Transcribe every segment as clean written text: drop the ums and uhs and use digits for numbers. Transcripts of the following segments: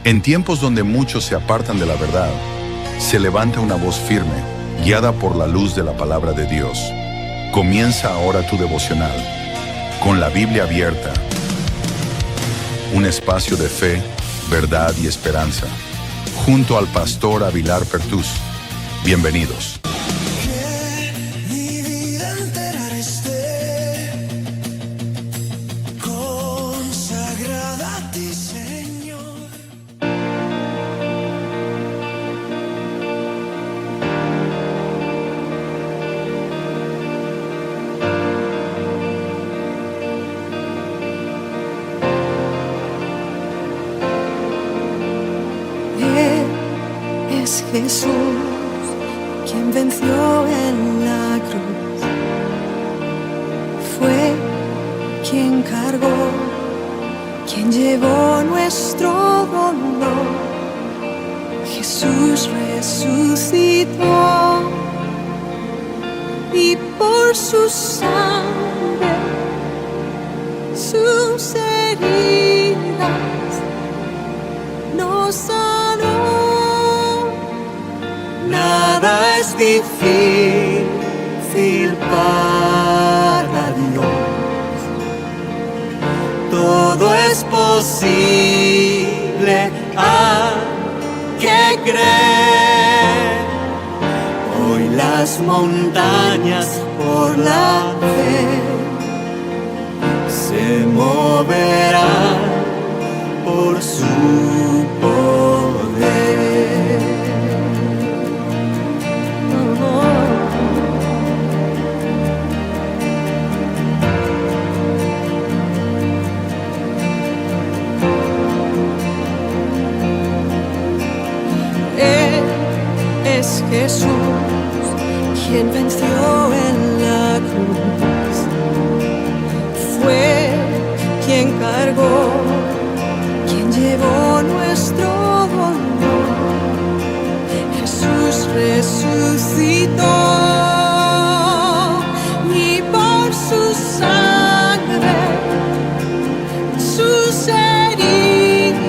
En tiempos donde muchos se apartan de la verdad, se levanta una voz firme, guiada por la luz de la palabra de Dios. Comienza ahora tu devocional, con la Biblia abierta. Un espacio de fe, verdad y esperanza, junto al pastor Avilar Pertús. Bienvenidos. Es Jesús quien venció en la cruz, fue quien cargó, quien llevó nuestro dolor. Jesús resucitó y por su sangre, sus heridas nos sanó. Nada es difícil para Dios, todo es posible al que cree. Hoy las montañas por la fe se moverán por su poder. Es Jesús quien venció en la cruz, fue quien cargó, quien llevó nuestro dolor. Jesús resucitó y por su sangre, sus heridas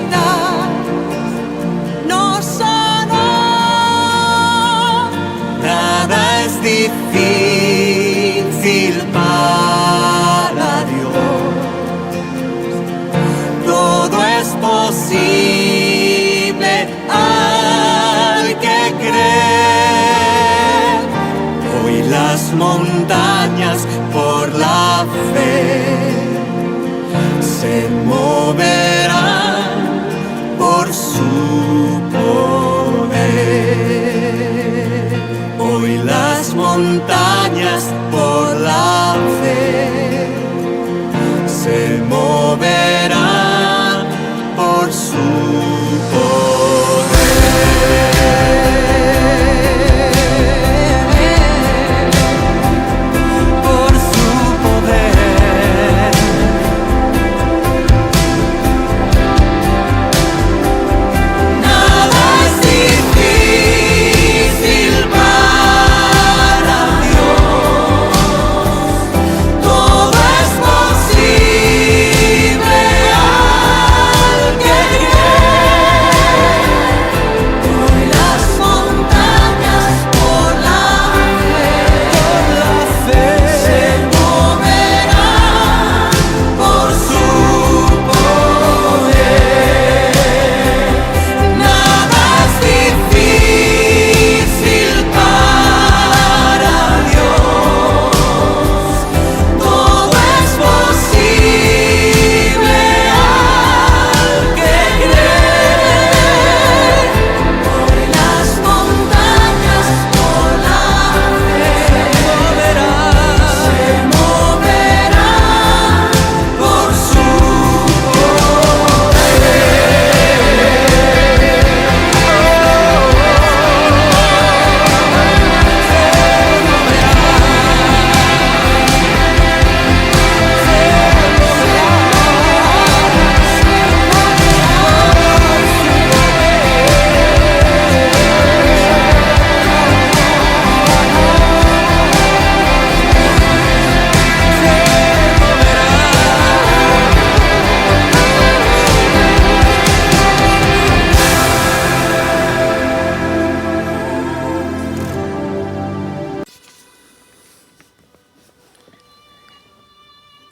nos sanó. Difícil para Dios, todo es posible al que cree. Hoy las montañas por la fe se moverán por su poder. Hoy las montañas por la fe se moverán por su poder. Por su poder.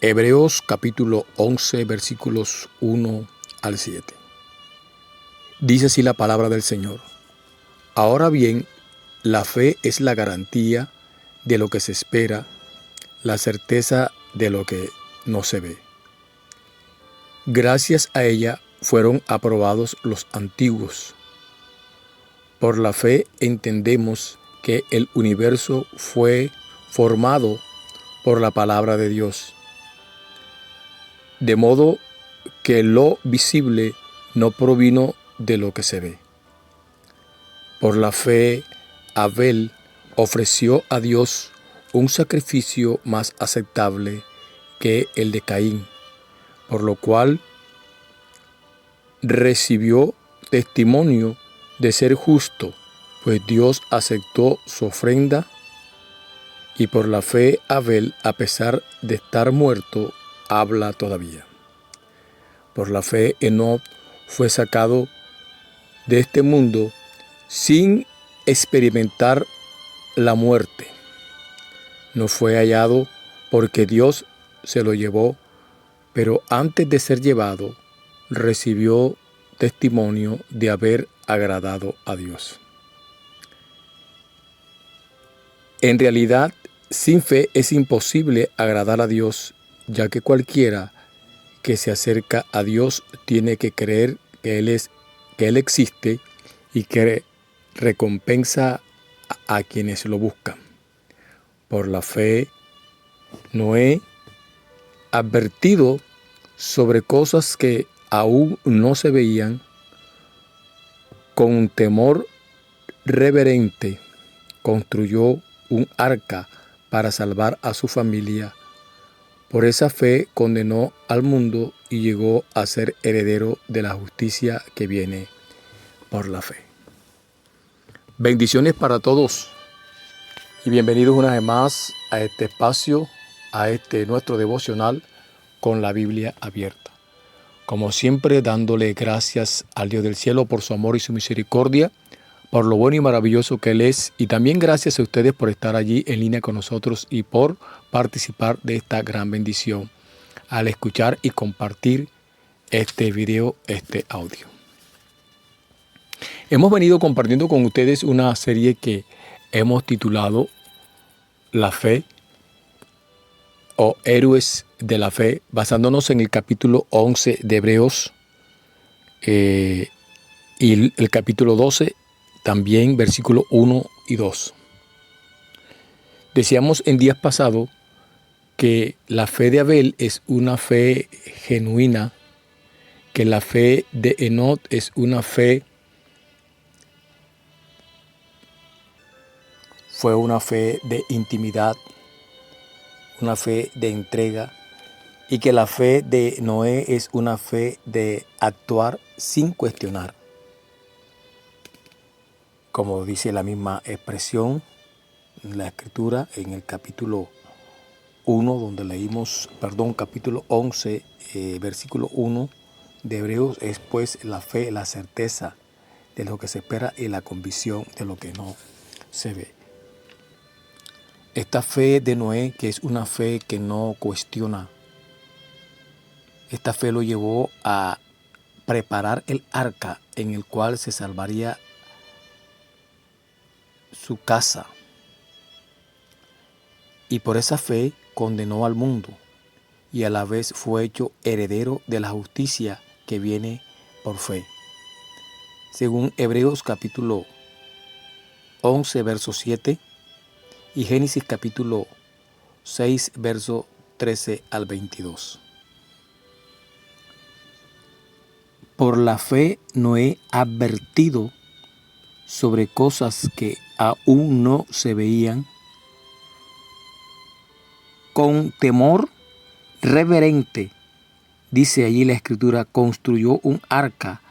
Hebreos capítulo 11 versículos 1 al 7. Dice así la palabra del Señor. Ahora bien, la fe es la garantía de lo que se espera, la certeza de lo que no se ve. Gracias a ella fueron aprobados los antiguos. Por la fe entendemos que el universo fue formado por la palabra de Dios, de modo que lo visible no provino de lo que se ve. Por la fe, Abel ofreció a Dios un sacrificio más aceptable que el de Caín, por lo cual recibió testimonio de ser justo, pues Dios aceptó su ofrenda, y por la fe Abel, a pesar de estar muerto, habla todavía. Por la fe Enoc fue sacado de este mundo sin experimentar la muerte. No fue hallado porque Dios se lo llevó, pero antes de ser llevado, recibió testimonio de haber agradado a Dios. En realidad, sin fe es imposible agradar a Dios, ya que cualquiera que se acerca a Dios tiene que creer que Él existe y que recompensa a quienes lo buscan. Por la fe, Noé, advertido sobre cosas que aún no se veían, con temor reverente construyó un arca para salvar a su familia. Por esa fe condenó al mundo y llegó a ser heredero de la justicia que viene por la fe. Bendiciones para todos y bienvenidos una vez más a este espacio, a este nuestro devocional con la Biblia abierta. Como siempre, dándole gracias al Dios del cielo por su amor y su misericordia, por lo bueno y maravilloso que Él es, y también gracias a ustedes por estar allí en línea con nosotros y por participar de esta gran bendición al escuchar y compartir este video, este audio. Hemos venido compartiendo con ustedes una serie que hemos titulado La Fe o Héroes de la Fe, basándonos en el capítulo 11 de Hebreos y el capítulo 12, también versículo 1 y 2. Decíamos en días pasados que la fe de Abel es una fe genuina, que la fe de Enoc es una fe, fue una fe de intimidad, una fe de entrega, y que la fe de Noé es una fe de actuar sin cuestionar. Como dice la misma expresión en la Escritura, en el capítulo 1, donde leímos, capítulo 11, versículo 1 de Hebreos, es pues la fe, la certeza de lo que se espera y la convicción de lo que no se ve. Esta fe de Noé, que es una fe que no cuestiona, esta fe lo llevó a preparar el arca en el cual se salvaría su casa. Y por esa fe condenó al mundo y a la vez fue hecho heredero de la justicia que viene por fe. Según Hebreos capítulo 11, verso 7 y Génesis capítulo 6, verso 13 al 22. Por la fe Noé, advertido sobre cosas que aún no se veían, con temor reverente, dice allí la Escritura, construyó un arca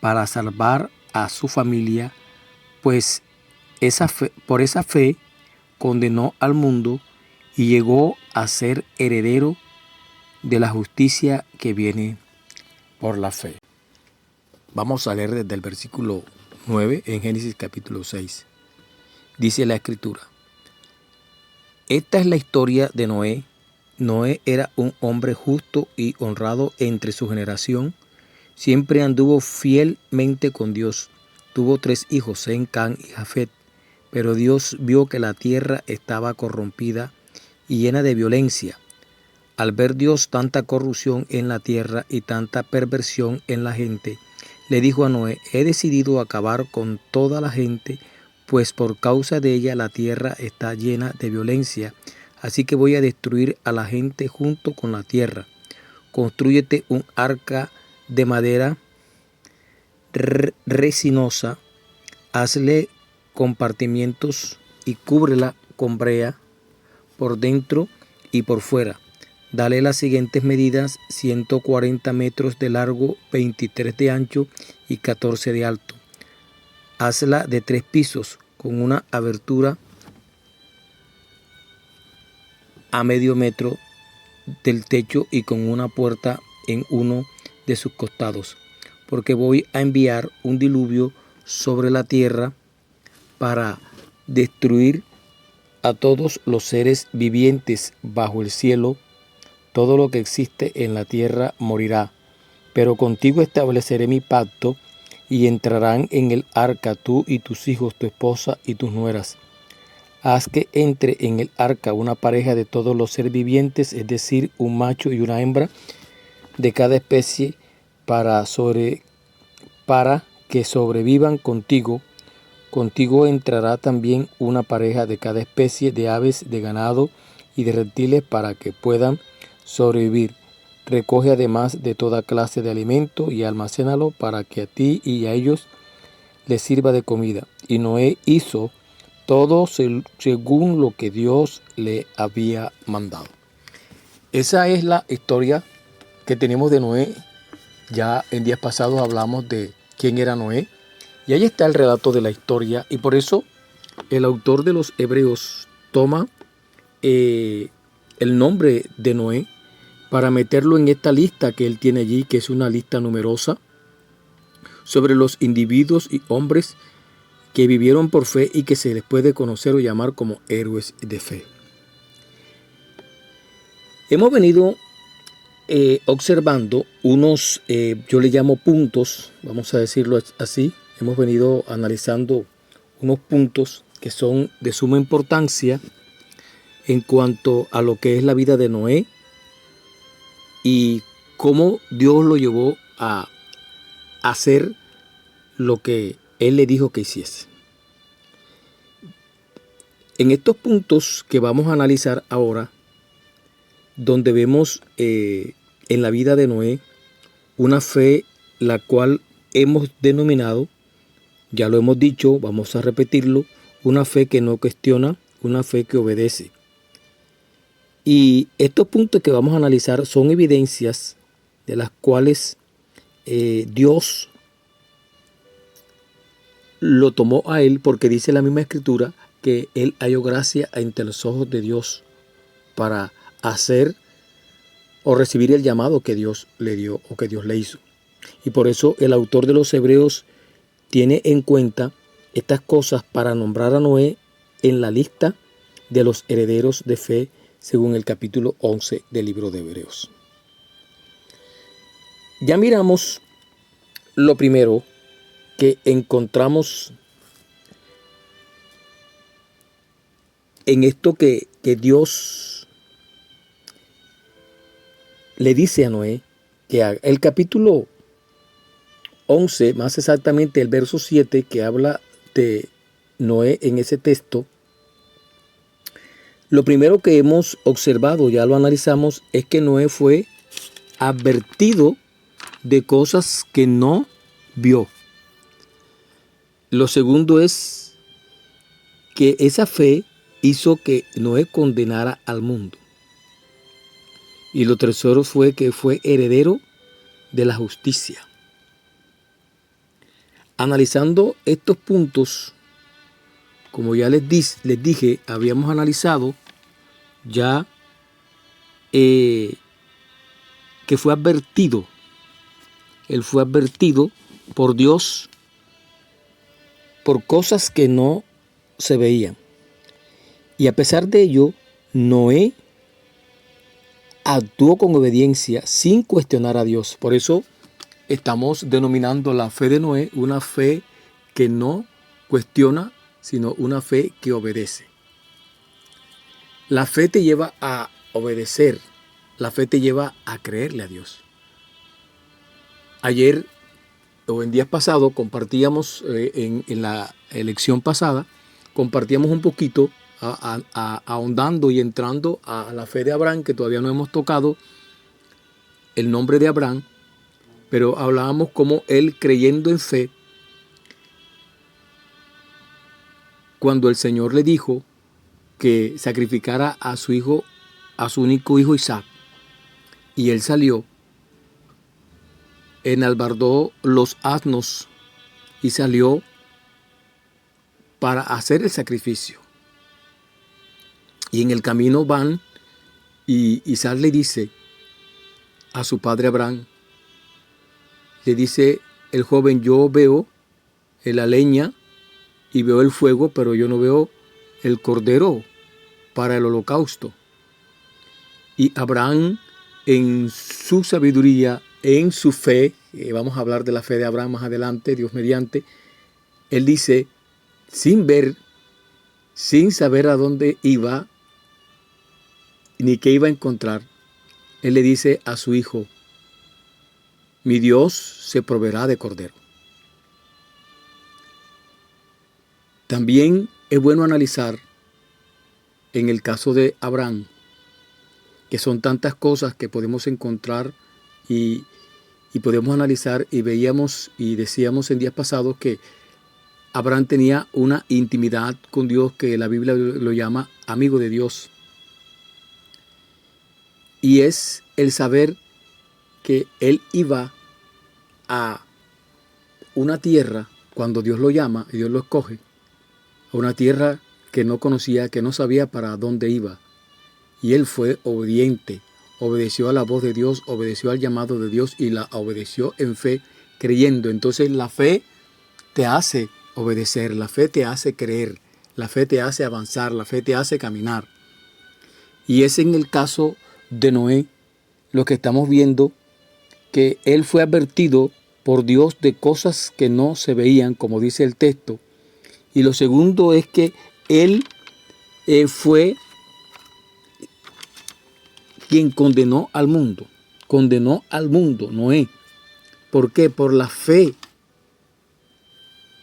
para salvar a su familia, pues por esa fe condenó al mundo y llegó a ser heredero de la justicia que viene por la fe. Vamos a leer desde el versículo 9 en Génesis capítulo 6. Dice la Escritura: Esta es la historia de Noé Noé era un hombre justo y honrado entre su generación. Siempre anduvo fielmente con Dios. Tuvo 3 hijos, Sem, Cam y Jafet. Pero Dios vio que la tierra estaba corrompida y llena de violencia. Al ver Dios tanta corrupción en la tierra y tanta perversión en la gente, le dijo a Noé: he decidido acabar con toda la gente, pues por causa de ella la tierra está llena de violencia. Así que voy a destruir a la gente junto con la tierra. Constrúyete un arca de madera resinosa, hazle compartimientos y cúbrela con brea por dentro y por fuera. Dale las siguientes medidas: 140 metros de largo, 23 de ancho y 14 de alto. Hazla de 3 pisos, con una abertura a medio metro del techo y con una puerta en uno de sus costados, porque voy a enviar un diluvio sobre la tierra para destruir a todos los seres vivientes bajo el cielo. Todo lo que existe en la tierra morirá, pero contigo estableceré mi pacto y entrarán en el arca tú y tus hijos, tu esposa y tus nueras. Haz que entre en el arca una pareja de todos los seres vivientes, es decir, un macho y una hembra de cada especie, para que sobrevivan contigo. Contigo entrará también una pareja de cada especie de aves, de ganado y de reptiles para que puedan sobrevivir. Recoge además de toda clase de alimento y almacénalo para que a ti y a ellos les sirva de comida. Y Noé hizo todo según lo que Dios le había mandado. Esa es la historia que tenemos de Noé. Ya en días pasados hablamos de quién era Noé. Y ahí está el relato de la historia. Y por eso el autor de los Hebreos toma el nombre de Noé para meterlo en esta lista que él tiene allí, que es una lista numerosa sobre los individuos y hombres que vivieron por fe y que se les puede conocer o llamar como héroes de fe. Hemos venido observando unos, yo le llamo puntos, vamos a decirlo así. Hemos venido analizando unos puntos que son de suma importancia en cuanto a lo que es la vida de Noé y cómo Dios lo llevó a hacer lo que Él le dijo que hiciese. En estos puntos que vamos a analizar ahora, donde vemos en la vida de Noé una fe la cual hemos denominado, ya lo hemos dicho, vamos a repetirlo, una fe que no cuestiona, una fe que obedece. Y estos puntos que vamos a analizar son evidencias de las cuales Dios lo tomó a él, porque dice la misma escritura que él halló gracia ante los ojos de Dios para hacer o recibir el llamado que Dios le dio o que Dios le hizo. Y por eso el autor de los Hebreos tiene en cuenta estas cosas para nombrar a Noé en la lista de los herederos de fe, según el capítulo 11 del libro de Hebreos. Ya miramos lo primero que encontramos en esto que Dios le dice a Noé que haga. El capítulo 11, más exactamente el verso 7, que habla de Noé en ese texto, lo primero que hemos observado, ya lo analizamos, es que Noé fue advertido de cosas que no vio. Lo segundo es que esa fe hizo que Noé condenara al mundo. Y lo tercero fue que fue heredero de la justicia. Analizando estos puntos, como ya les dije, habíamos analizado ya que fue advertido. Él fue advertido por Dios por cosas que no se veían. Y a pesar de ello, Noé actuó con obediencia sin cuestionar a Dios. Por eso estamos denominando la fe de Noé una fe que no cuestiona, sino una fe que obedece. La fe te lleva a obedecer. La fe te lleva a creerle a Dios. Ayer o en días pasados compartíamos, en la elección pasada, compartíamos un poquito ahondando y entrando a la fe de Abraham, que todavía no hemos tocado el nombre de Abraham, pero hablábamos cómo él, creyendo en fe, cuando el Señor le dijo que sacrificara a su hijo, a su único hijo Isaac, y él salió, enalbardó los asnos y salió para hacer el sacrificio. Y en el camino van y Isaac le dice a su padre Abraham, le dice el joven, yo veo la leña y veo el fuego, pero yo no veo el cordero para el holocausto. Y Abraham, en su sabiduría, en su fe, vamos a hablar de la fe de Abraham más adelante, Dios mediante, él dice, sin ver, sin saber a dónde iba, ni qué iba a encontrar, él le dice a su hijo, mi Dios se proveerá de cordero. También es bueno analizar en el caso de Abraham, que son tantas cosas que podemos encontrar y podemos analizar, y veíamos y decíamos en días pasados que Abraham tenía una intimidad con Dios que la Biblia lo llama amigo de Dios. Y es el saber que él iba a una tierra cuando Dios lo llama y Dios lo escoge, a una tierra que no conocía, que no sabía para dónde iba. Y él fue obediente, obedeció a la voz de Dios, obedeció al llamado de Dios y la obedeció en fe, creyendo. Entonces la fe te hace obedecer, la fe te hace creer, la fe te hace avanzar, la fe te hace caminar. Y es en el caso de Noé lo que estamos viendo, que él fue advertido por Dios de cosas que no se veían, como dice el texto. Y lo segundo es que él fue quien condenó al mundo, Noé. ¿Por qué? Por la fe.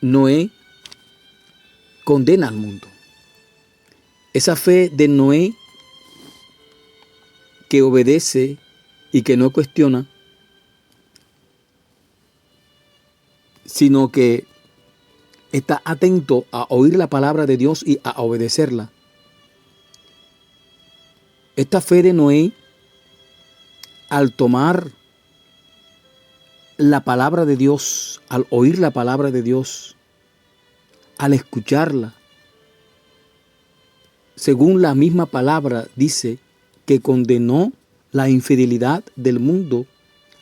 Noé condena al mundo. Esa fe de Noé que obedece y que no cuestiona, sino que está atento a oír la palabra de Dios y a obedecerla. Esta fe de Noé, al tomar la palabra de Dios, al oír la palabra de Dios, al escucharla, según la misma palabra dice que condenó la infidelidad del mundo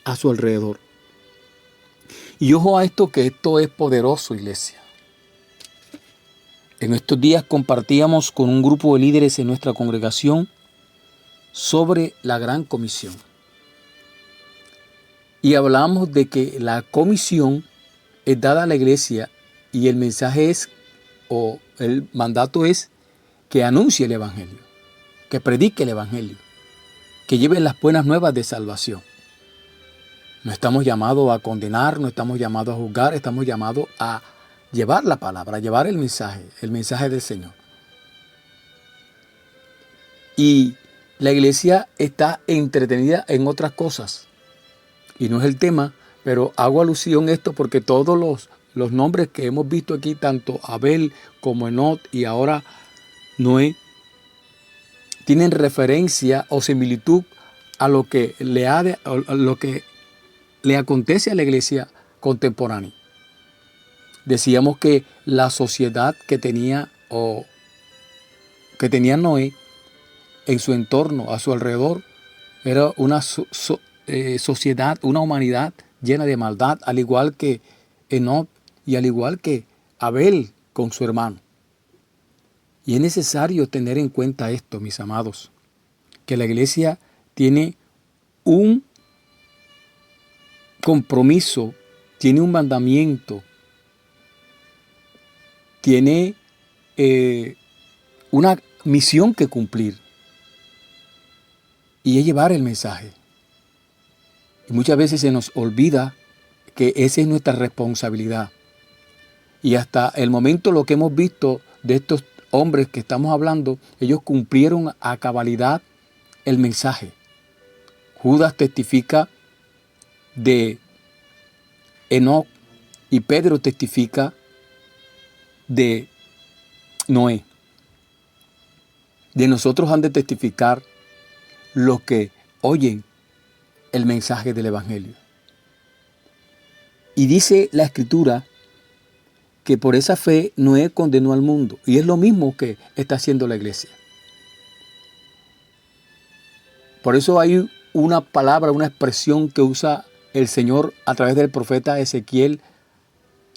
a su alrededor. Y ojo a esto, que esto es poderoso, iglesia. En estos días compartíamos con un grupo de líderes en nuestra congregación sobre la Gran Comisión. Y hablamos de que la comisión es dada a la iglesia y el mensaje es, o el mandato es, que anuncie el Evangelio, que predique el Evangelio, que lleve las buenas nuevas de salvación. No estamos llamados a condenar, no estamos llamados a juzgar, estamos llamados a llevar la palabra, a llevar el mensaje del Señor. Y la iglesia está entretenida en otras cosas. Y no es el tema, pero hago alusión a esto porque todos los nombres que hemos visto aquí, tanto Abel como Enoc y ahora Noé, tienen referencia o similitud a lo que le acontece a la iglesia contemporánea. Decíamos que la sociedad que tenía Noé en su entorno, a su alrededor, era una sociedad, una humanidad llena de maldad, al igual que Enoc y al igual que Abel con su hermano. Y es necesario tener en cuenta esto, mis amados, que la iglesia tiene un compromiso, tiene un mandamiento, tiene una misión que cumplir, y es llevar el mensaje. Y muchas veces se nos olvida que esa es nuestra responsabilidad. Y hasta el momento lo que hemos visto de estos hombres que estamos hablando, ellos cumplieron a cabalidad el mensaje. Judas testifica de Enoc y Pedro testifica de Noé. De nosotros han de testificar los que oyen el mensaje del Evangelio. Y dice la Escritura que por esa fe Noé condenó al mundo. Y es lo mismo que está haciendo la iglesia. Por eso hay una palabra, una expresión que usa el Señor a través del profeta Ezequiel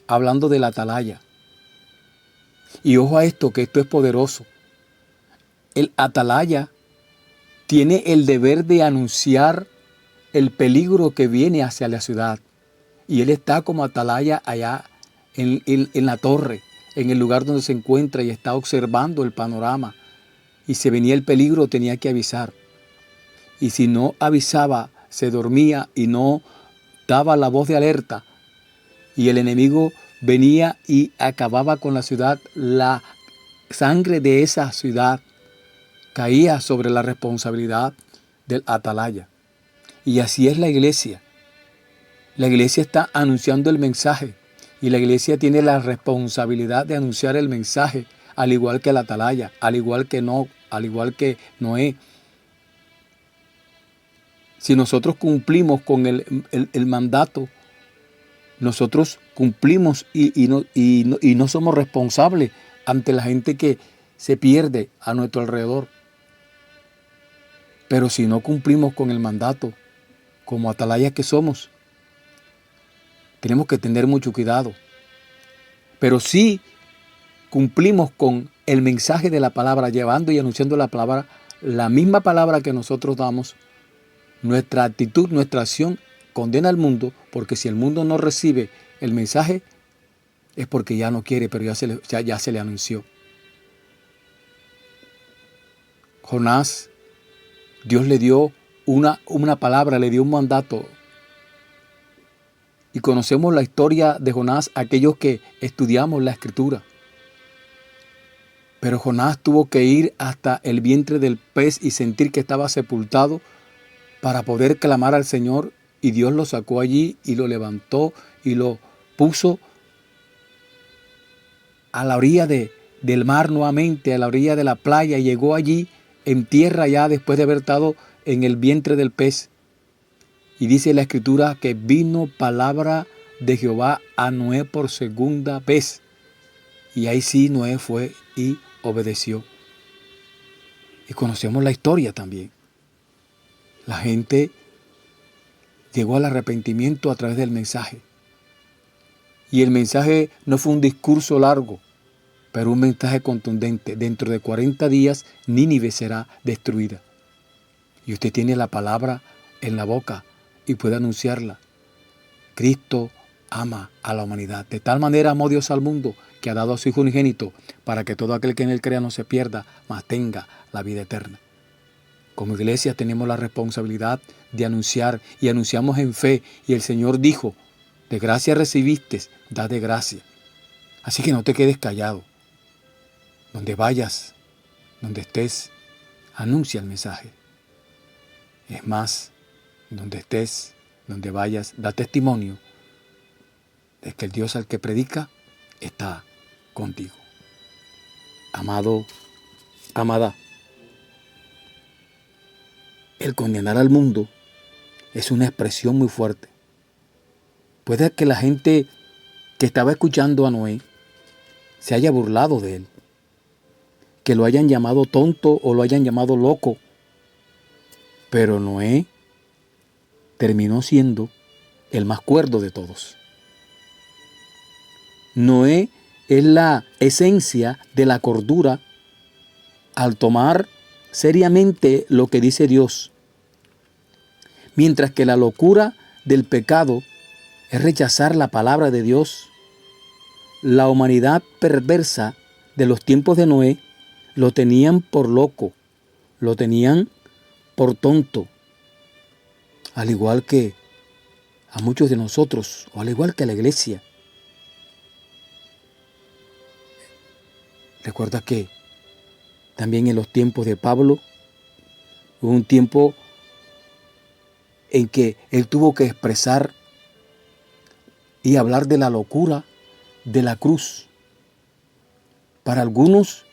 hablando de la atalaya. Y ojo a esto, que esto es poderoso. El atalaya tiene el deber de anunciar el peligro que viene hacia la ciudad. Y él está como atalaya allá en la torre, en el lugar donde se encuentra, y está observando el panorama. Y si venía el peligro, tenía que avisar. Y si no avisaba, se dormía y no daba la voz de alerta, y el enemigo venía y acababa con la ciudad, la sangre de esa ciudad caía sobre la responsabilidad del atalaya. Y así es la iglesia. La iglesia está anunciando el mensaje, y la iglesia tiene la responsabilidad de anunciar el mensaje, al igual que el atalaya, al igual que Noé. Si nosotros cumplimos con el mandato, nosotros cumplimos y no somos responsables ante la gente que se pierde a nuestro alrededor. Pero si no cumplimos con el mandato, como atalayas que somos, tenemos que tener mucho cuidado. Pero si cumplimos con el mensaje de la palabra, llevando y anunciando la palabra, la misma palabra que nosotros damos, nuestra actitud, nuestra acción condena al mundo, porque si el mundo no recibe el mensaje, es porque ya no quiere, pero ya se le anunció. Jonás, Dios le dio una palabra, le dio un mandato. Y conocemos la historia de Jonás, aquellos que estudiamos la Escritura. Pero Jonás tuvo que ir hasta el vientre del pez y sentir que estaba sepultado para poder clamar al Señor, y Dios lo sacó allí y lo levantó y lo puso a la orilla del mar nuevamente, a la orilla de la playa, y llegó allí en tierra ya después de haber estado en el vientre del pez. Y dice la Escritura que vino palabra de Jehová a Noé por segunda vez. Y ahí sí Noé fue y obedeció. Y conocemos la historia también. La gente llegó al arrepentimiento a través del mensaje. Y el mensaje no fue un discurso largo, pero un mensaje contundente. Dentro de 40 días Nínive será destruida. Y usted tiene la palabra en la boca y puede anunciarla. Cristo ama a la humanidad. De tal manera amó Dios al mundo, que ha dado a su Hijo unigénito, para que todo aquel que en él crea no se pierda, mas tenga la vida eterna. Como iglesia tenemos la responsabilidad de anunciar, y anunciamos en fe. Y el Señor dijo, de gracia recibiste, da de gracia. Así que no te quedes callado. Donde vayas, donde estés, anuncia el mensaje. Es más, donde estés, donde vayas, da testimonio de que el Dios al que predica está contigo. Amado, amada, el condenar al mundo es una expresión muy fuerte. Puede que la gente que estaba escuchando a Noé se haya burlado de él, que lo hayan llamado tonto o lo hayan llamado loco, pero Noé terminó siendo el más cuerdo de todos. Noé es la esencia de la cordura al tomar seriamente lo que dice Dios. Mientras que la locura del pecado es rechazar la palabra de Dios, la humanidad perversa de los tiempos de Noé lo tenían por loco, lo tenían por tonto, al igual que a muchos de nosotros, o al igual que a la iglesia. Recuerda que también en los tiempos de Pablo hubo un tiempo en que él tuvo que expresar y hablar de la locura de la cruz. Para algunos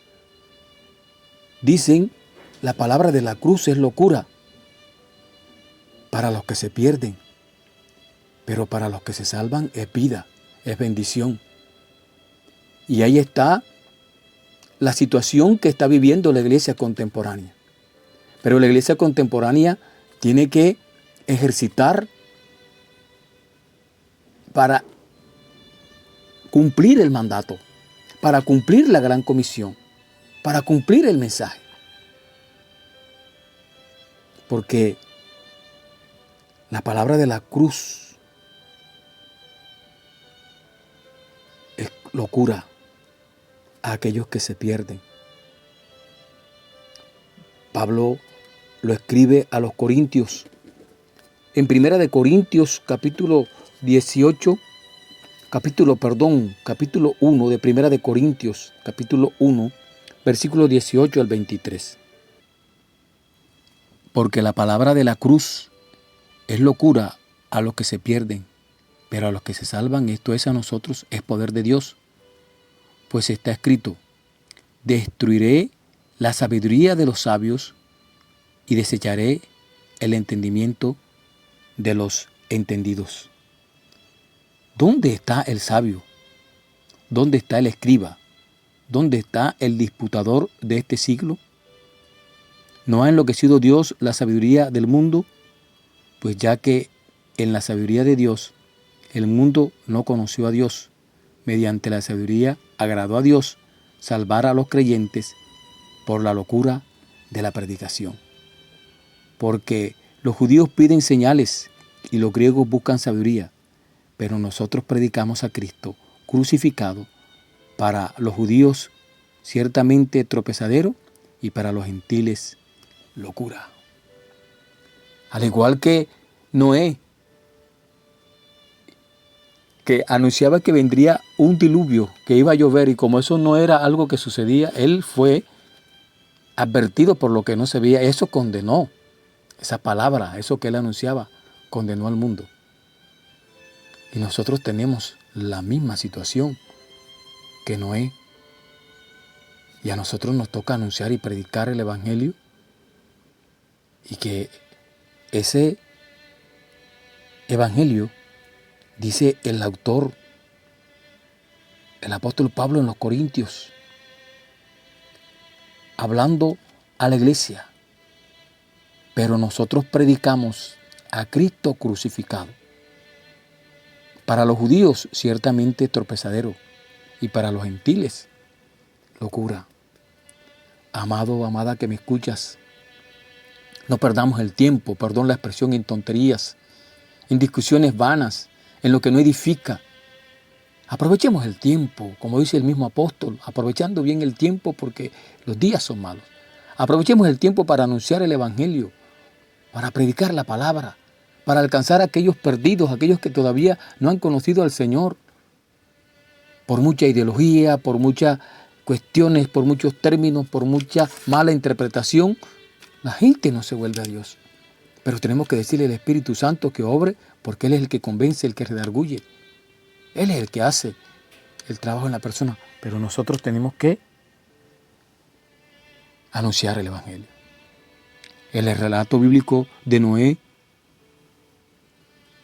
dicen la palabra de la cruz es locura para los que se pierden, pero para los que se salvan es vida, es bendición. Y ahí está la situación que está viviendo la iglesia contemporánea. Pero la iglesia contemporánea tiene que ejercitar para cumplir el mandato, para cumplir la gran comisión, para cumplir el mensaje. Porque la palabra de la cruz es locura a aquellos que se pierden. Pablo lo escribe a los corintios. En 1 Corintios capítulo 1 de 1 Corintios, capítulo 1, versículo 18 al 23. Porque la palabra de la cruz es locura a los que se pierden, pero a los que se salvan, esto es a nosotros, es poder de Dios. Pues está escrito, destruiré la sabiduría de los sabios y desecharé el entendimiento de los entendidos. ¿Dónde está el sabio? ¿Dónde está el escriba? ¿Dónde está el disputador de este siglo? ¿No ha enloquecido Dios la sabiduría del mundo? Pues ya que en la sabiduría de Dios el mundo no conoció a Dios, mediante la sabiduría agradó a Dios salvar a los creyentes por la locura de la predicación. Porque los judíos piden señales y los griegos buscan sabiduría, pero nosotros predicamos a Cristo crucificado, para los judíos ciertamente tropezadero y para los gentiles locura. Al igual que Noé, que anunciaba que vendría un diluvio, que iba a llover, y como eso no era algo que sucedía, él fue advertido por lo que no se veía. Eso condenó, esa palabra, eso que él anunciaba, condenó al mundo. Y nosotros tenemos la misma situación que Noé. Y a nosotros nos toca anunciar y predicar el Evangelio, y que ese Evangelio, dice el autor, el apóstol Pablo en los Corintios, hablando a la iglesia, pero nosotros predicamos a Cristo crucificado. Para los judíos ciertamente tropezadero, y para los gentiles locura. Amado, amada que me escuchas, no perdamos el tiempo, perdón la expresión, en tonterías, en discusiones vanas, en lo que no edifica. Aprovechemos el tiempo, como dice el mismo apóstol, aprovechando bien el tiempo porque los días son malos. Aprovechemos el tiempo para anunciar el Evangelio, para predicar la palabra, para alcanzar a aquellos perdidos, aquellos que todavía no han conocido al Señor. Por mucha ideología, por muchas cuestiones, por muchos términos, por mucha mala interpretación, la gente no se vuelve a Dios. Pero tenemos que decirle al Espíritu Santo que obre, porque Él es el que convence, el que redarguye. Él es el que hace el trabajo en la persona. Pero nosotros tenemos que anunciar el Evangelio. El relato bíblico de Noé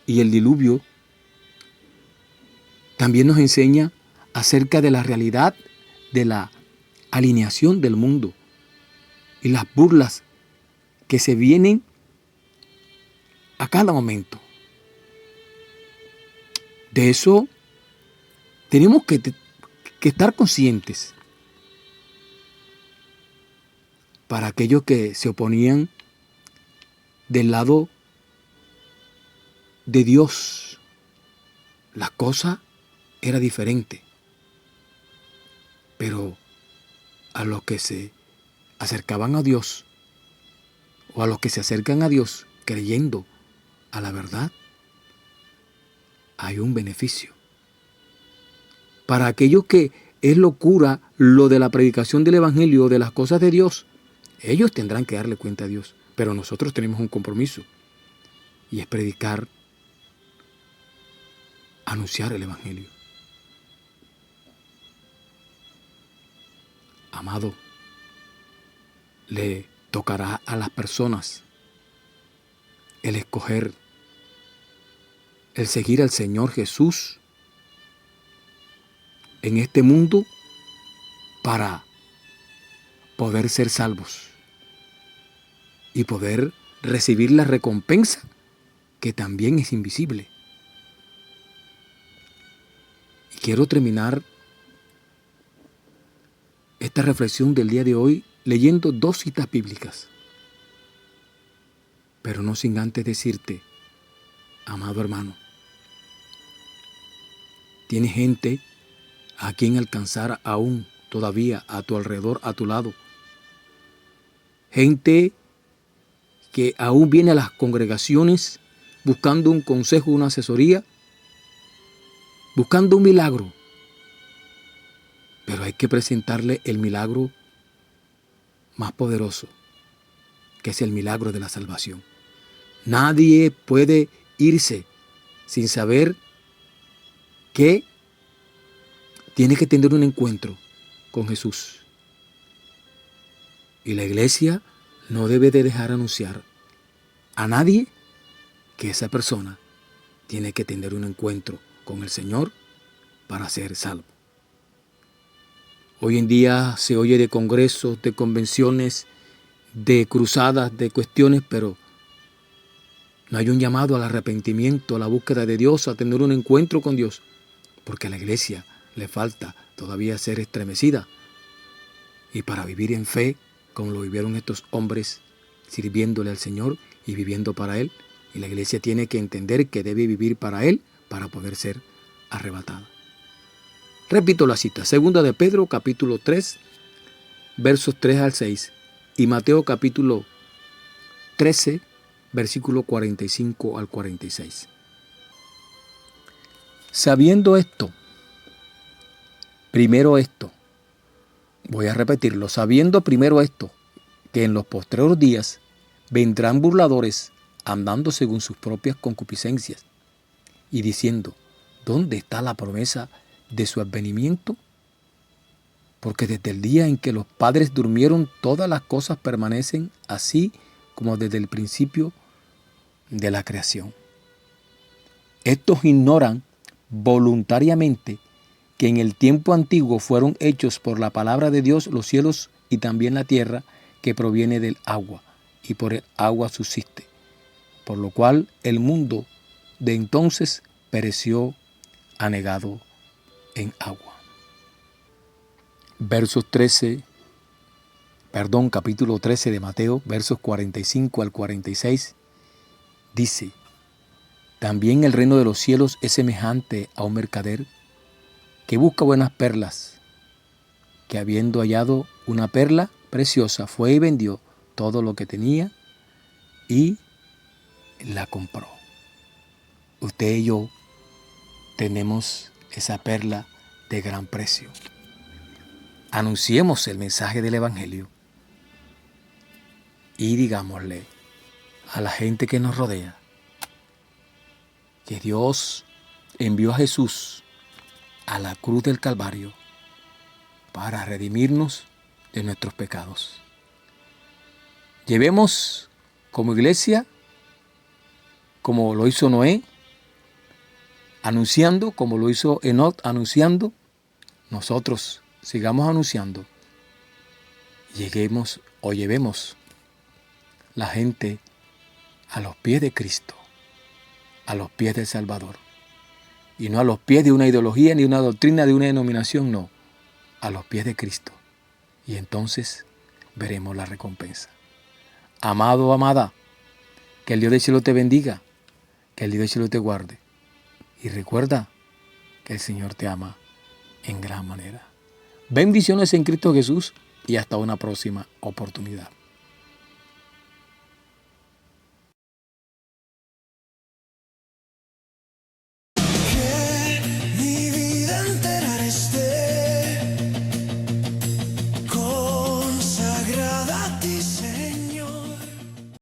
y el diluvio también nos enseña acerca de la realidad de la alineación del mundo y las burlas que se vienen a cada momento. De eso tenemos que estar conscientes. Para aquellos que se oponían del lado de Dios, la cosa era diferente. Pero a los que se acercaban a Dios, o a los que se acercan a Dios creyendo a la verdad, hay un beneficio. Para aquellos que es locura lo de la predicación del Evangelio, de las cosas de Dios, ellos tendrán que darle cuenta a Dios. Pero nosotros tenemos un compromiso, y es predicar, anunciar el Evangelio. Amado, le tocará a las personas el escoger, el seguir al Señor Jesús en este mundo para poder ser salvos y poder recibir la recompensa que también es invisible. Y quiero terminar esta reflexión del día de hoy leyendo 2 citas bíblicas, pero no sin antes decirte, amado hermano, tienes gente a quien alcanzar aún todavía a tu alrededor, a tu lado. Gente que aún viene a las congregaciones buscando un consejo, una asesoría, buscando un milagro. Pero hay que presentarle el milagro más poderoso, que es el milagro de la salvación. Nadie puede irse sin saber que tiene que tener un encuentro con Jesús. Y la iglesia no debe de dejar anunciar a nadie que esa persona tiene que tener un encuentro con el Señor para ser salvo. Hoy en día se oye de congresos, de convenciones, de cruzadas, de cuestiones, pero no hay un llamado al arrepentimiento, a la búsqueda de Dios, a tener un encuentro con Dios, porque a la iglesia le falta todavía ser estremecida. Y para vivir en fe, como lo vivieron estos hombres, sirviéndole al Señor y viviendo para Él, y la iglesia tiene que entender que debe vivir para Él para poder ser arrebatada. Repito la cita, 2 de Pedro capítulo 3, versos 3 al 6, y Mateo capítulo 13, versículo 45 al 46. Sabiendo esto, primero esto, voy a repetirlo, sabiendo primero esto, que en los postreros días vendrán burladores andando según sus propias concupiscencias y diciendo, ¿dónde está la promesa de su advenimiento? Porque desde el día en que los padres durmieron, todas las cosas permanecen así como desde el principio de la creación. Estos ignoran voluntariamente que en el tiempo antiguo fueron hechos por la palabra de Dios los cielos y también la tierra que proviene del agua, y por el agua subsiste, por lo cual el mundo de entonces pereció anegado en agua. Capítulo 13 de Mateo, versos 45 al 46, dice, también el reino de los cielos es semejante a un mercader que busca buenas perlas, que habiendo hallado una perla preciosa, fue y vendió todo lo que tenía y la compró. Usted y yo tenemos esa perla de gran precio. Anunciemos el mensaje del Evangelio y digámosle a la gente que nos rodea que Dios envió a Jesús a la cruz del Calvario para redimirnos de nuestros pecados. Llevemos como iglesia, como lo hizo Noé, anunciando, como lo hizo Enoc anunciando, nosotros sigamos anunciando. Llevemos la gente a los pies de Cristo, a los pies del Salvador. Y no a los pies de una ideología ni una doctrina de una denominación, no, a los pies de Cristo. Y entonces veremos la recompensa. Amado, amada, que el Dios del cielo te bendiga, Que el Dios del cielo te guarde. Y recuerda que el Señor te ama en gran manera. Bendiciones en Cristo Jesús y hasta una próxima oportunidad.